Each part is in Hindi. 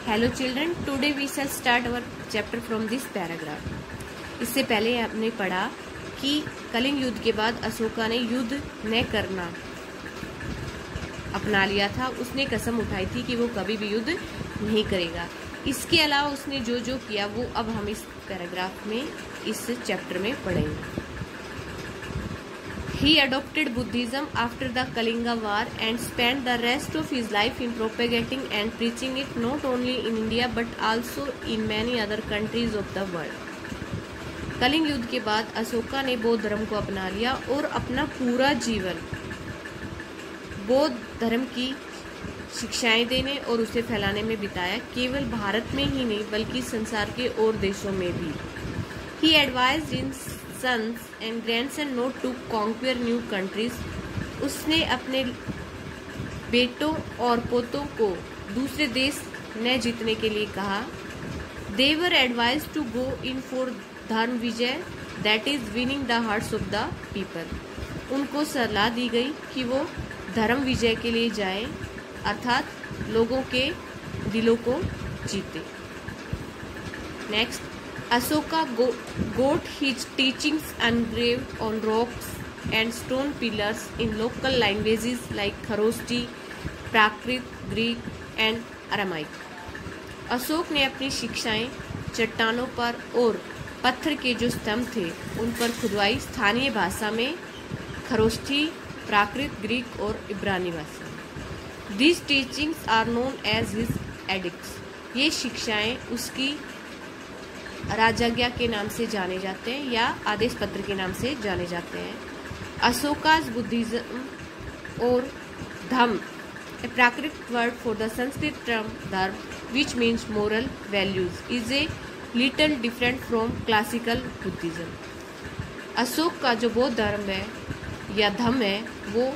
Hello children, today we shall start our chapter from this paragraph. इससे पहले हमने पढ़ा कि कलिंग युद्ध के बाद अशोका ने युद्ध न करना अपना लिया था। उसने कसम उठाई थी कि वो कभी भी युद्ध नहीं करेगा। इसके अलावा उसने जो जो किया वो अब हम इस पैराग्राफ में, इस चैप्टर में पढ़ेंगे। He adopted Buddhism after the Kalinga War and spent the rest of his life in propagating and preaching it not only in India but also in many other countries of the world. Kalinga युद्ध के बाद अशोका ने बौद्ध धर्म को अपना लिया और अपना पूरा जीवन बौद्ध धर्म की शिक्षाएं देने और उसे फैलाने में बिताया। केवल भारत में ही नहीं बल्कि संसार के और देशों में भी। He advised his sons and grandson not to conquer new countries. उसने अपने बेटों और पोतों को दूसरे देश न जीतने के लिए कहा। They were advised to go in for धर्म विजय, that is winning the hearts of the people. उनको सलाह दी गई कि वो धर्म विजय के लिए जाएं, अर्थात लोगों के दिलों को जीते। Next, Ashoka got his teachings engraved on rocks and stone pillars in local languages like Kharoshthi, Prakrit, Greek and Aramaic. Ashok ने अपनी शिक्षाएं चट्टानों पर और पत्थर के जो स्तंभ थे उन पर खुदवाई स्थानीय भाषा में, खरोष्ठी, प्राकृत, ग्रीक और इब्रानी भाषा। These teachings are known as his edicts. ये शिक्षाएं उसकी राजाज्ञा के नाम से जाने जाते हैं या आदेश पत्र के नाम से जाने जाते हैं। अशोका's बुद्धिज्म और धम्म, a Prakrit word for the Sanskrit term धर्म which means moral values, is a little different from classical Buddhism. Ashok का जो बौद्ध धर्म है या धम्म है वो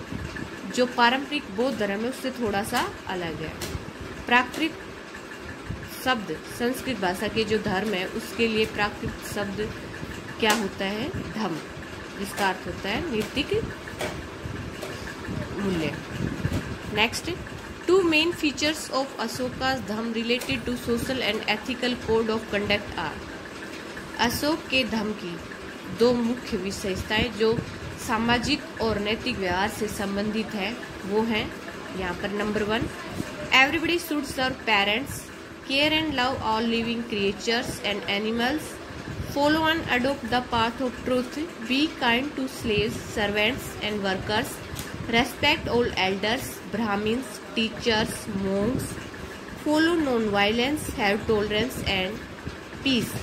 जो पारंपरिक बौद्ध धर्म है उससे थोड़ा सा अलग है। प्राकृत शब्द संस्कृत भाषा के जो धर्म है उसके लिए प्राकृत शब्द क्या होता है? धम्म, जिसका अर्थ होता है नैतिक मूल्य। Next, two main features of Ashoka's Dhamma related to social and ethical code of conduct are. Ashoka के धम्म की दो मुख्य विशेषताएं जो सामाजिक और नैतिक व्यवहार से संबंधित है वो हैं यहाँ पर। Number 1, everybody should serve parents, care and love all living creatures and animals, follow and adopt the path of truth, be kind to slaves, servants and workers, respect all elders, Brahmins, teachers, monks, follow non-violence, have tolerance and peace.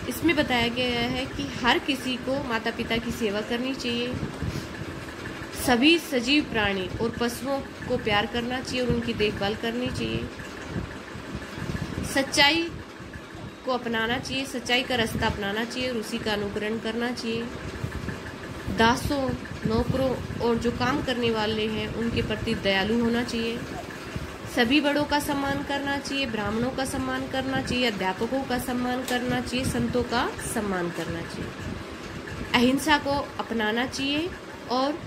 इसमें बताया गया है कि हर किसी को माता पिता की सेवा करनी चाहिए, सभी सजीव प्राणी और पशुओं को प्यार करना चाहिए और उनकी देखभाल करनी चाहिए, सच्चाई को अपनाना चाहिए, सच्चाई का रास्ता अपनाना चाहिए और उसी का अनुकरण करना चाहिए। दासों, नौकरों और जो काम करने वाले हैं उनके प्रति दयालु होना चाहिए। सभी बड़ों का सम्मान करना चाहिए, ब्राह्मणों का सम्मान करना चाहिए, अध्यापकों का सम्मान करना चाहिए, संतों का सम्मान करना चाहिए। अहिंसा को अपनाना चाहिए और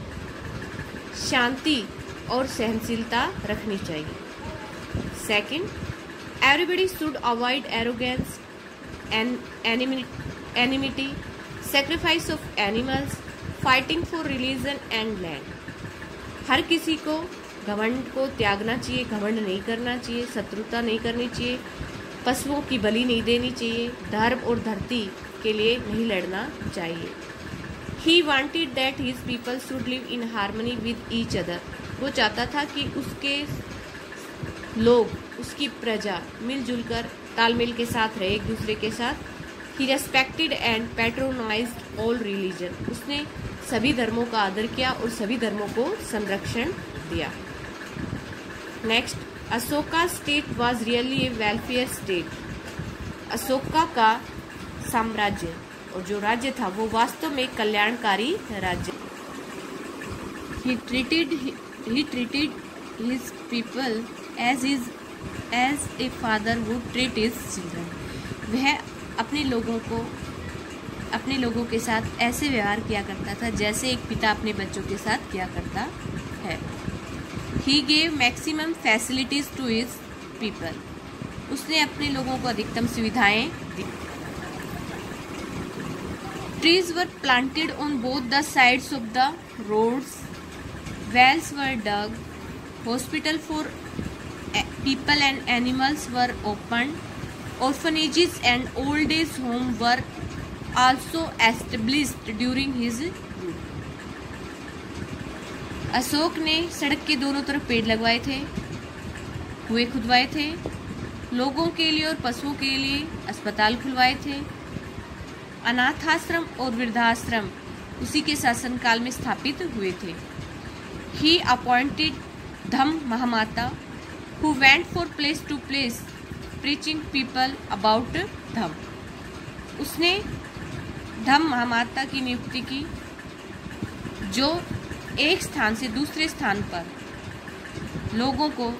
शांति और सहनशीलता रखनी चाहिए। Second, everybody should avoid arrogance and enmity, sacrifice of animals, fighting for religion and land. हर किसी को घमंड को त्यागना चाहिए, घमंड नहीं करना चाहिए, शत्रुता नहीं करनी चाहिए, पशुओं की बलि नहीं देनी चाहिए, धर्म और धरती के लिए नहीं लड़ना चाहिए। He wanted that his people should live in harmony with each other. वो चाहता था कि उसके लोग, उसकी प्रजा मिलजुल कर तालमेल के साथ रहे एक दूसरे के साथ। He respected and patronized all religion. उसने सभी धर्मों का आदर किया और सभी धर्मों को संरक्षण दिया। Next, Ashoka state was really a welfare state. Ashoka का साम्राज्य और जो राज्य था वो वास्तव में कल्याणकारी राज्य। He treated his people as a father would treat his children. वह अपने लोगों के साथ ऐसे व्यवहार किया करता था जैसे एक पिता अपने बच्चों के साथ किया करता है। He gave maximum facilities to his people. उसने अपने लोगों को अधिकतम सुविधाएं दी। Trees were planted on both the sides of the roads. Wells were dug. Hospital for people and animals were opened. Orphanages and old age homes were also established during his rule. Ashok ने सड़क के दोनों तरफ पेड़ लगवाए थे, कुएं खुदवाए थे, लोगों के लिए और पशुओं के लिए अस्पताल खुलवाए थे। अनाथाश्रम और वृद्धाश्रम उसी के शासनकाल में स्थापित हुए थे। He appointed Dhamma महामाता who went for place to place preaching people about धम्म। उसने धम्म महामाता की नियुक्ति की जो एक स्थान से दूसरे स्थान पर लोगों को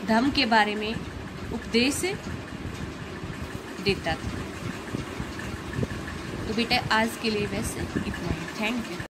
धम्म के बारे में उपदेश देता था। तो बेटा आज के लिए बस इतना ही। Thank you.